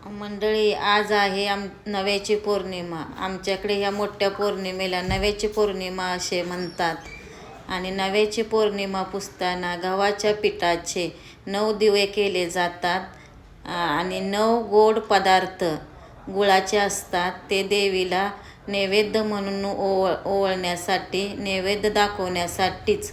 मंडळी, आज आहे नव्याची पौर्णिमा. आमच्याकडे ह्या मोठ्या पौर्णिमेला नव्याची पौर्णिमा असे म्हणतात. आणि नव्याची पौर्णिमा पुसताना गव्हाच्या पिठाचे 9 दिवे केले जातात. आणि 9 गोड पदार्थ गुळाचे असतात. ते देवीला नैवेद्य म्हणून ओवाळण्यासाठी, नैवेद्य दाखवण्यासाठीच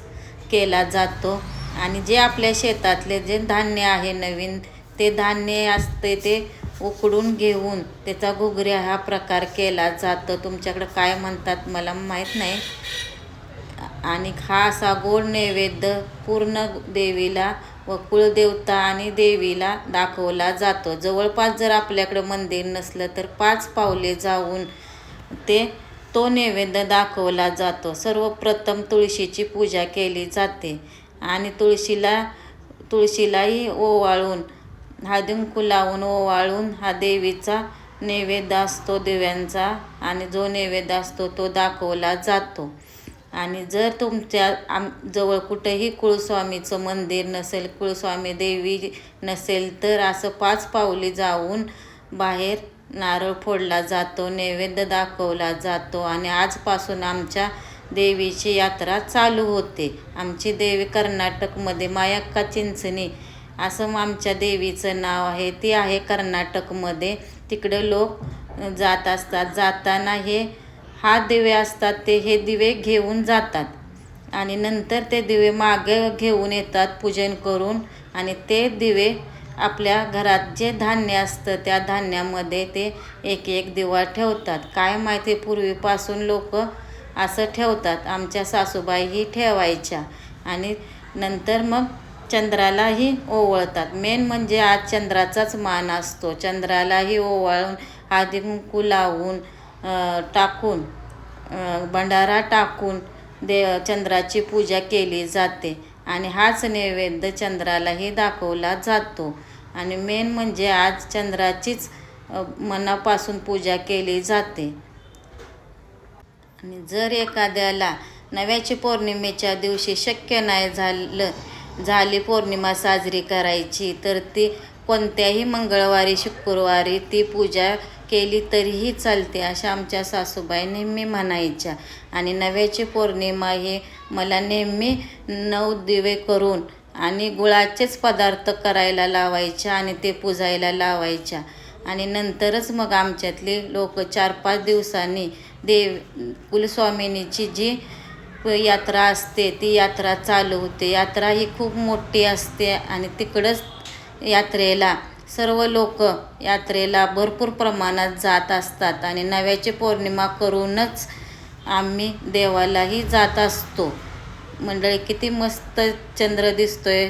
केला जातो. आणि जे आपल्या शेतातले जे धान्य आहे नवीन, ते धान्य असते ते उकडून घेऊन त्याचा घुगऱ्या हा प्रकार केला जातो. तुमच्याकडे काय म्हणतात मला माहीत नाही. आणि हा असा गोड नैवेद्य पूर्ण देवीला व कुळदेवता आणि देवीला दाखवला जातो. जवळपास जर आपल्याकडं मंदिर नसलं तर 5 पावले जाऊन तो नैवेद्य दाखवला जातो. सर्वप्रथम तुळशीची पूजा केली जाते आणि तुळशीलाही ओवाळून, हळदीकुंकू लावून ओवाळून हा देवीचा नैवेद्य असतो दिव्यांचा. आणि जो नैवेद्य असतो तो दाखवला जातो. आणि जर तुमच्या जवळ कुठेही कुळस्वामीचं मंदिर नसेल, कुळस्वामी देवी नसेल, तर असं 5 पावली जाऊन बाहेर नारळ फोडला जातो, नैवेद्य दाखवला जातो. आणि आजपासून आमच्या देवीची यात्रा चालू होते. आमची देवी कर्नाटकमध्ये मायक्का चिंचणी असं आमच्या देवीचं नाव आहे. ती आहे कर्नाटकमध्ये. तिकडे लोक जात असतात. जाताना हा दिवे असतात हे दिवे घेऊन जातात. आणि नंतर ते दिवे मागे घेऊन येतात पूजन करून. आणि ते दिवे आपल्या घरात जे धान्य असतं त्या धान्यामध्ये ते एक दिवा ठेवतात. काय माहिती, पूर्वीपासून लोक असं ठेवतात. आमच्या सासूबाईही ठेवायच्या. आणि नंतर मग चंद्रालाही ओवाळतात. मेन म्हणजे आज चंद्राचाच मान असतो. चंद्रालाही ओवाळून, हळदीकुंकू लावून, टाकून, भंडारा टाकून चंद्राची पूजा केली जाते. आणि हाच नैवेद्य चंद्रालाही दाखवला जातो. आणि मेन म्हणजे आज चंद्राचीच मनापासून पूजा केली जाते. आणि जर एखाद्याला नव्याची पौर्णिमेच्या दिवशी शक्य नाही झाली पौर्णिमा साजरी करायची, तर ती कोणत्याही मंगळवारी, शुक्रवारी ती पूजा केली तरीही चालते, अशा आमच्या सासूबाई नेहमी म्हणायच्या. आणि नव्याची पौर्णिमा मला नेहमी 9 दिवे करून आणि गुळाचेच पदार्थ करायला लावायच्या आणि ते पुजायला लावायच्या. आणि नंतरच मग आमच्यातली लोक 4-5 दिवसांनी कुलस्वामिनीची जी यात्रा असते ती यात्रा चालू होते. यात्रा ही खूप मोठी असते. आणि तिकडंच यात्रेला सर्व लोक यात्रेला भरपूर प्रमाणात जात असतात. आणि नव्याची पौर्णिमा करूनच आम्ही देवालाही जात असतो. मंडळी, किती मस्त चंद्र दिसतोय.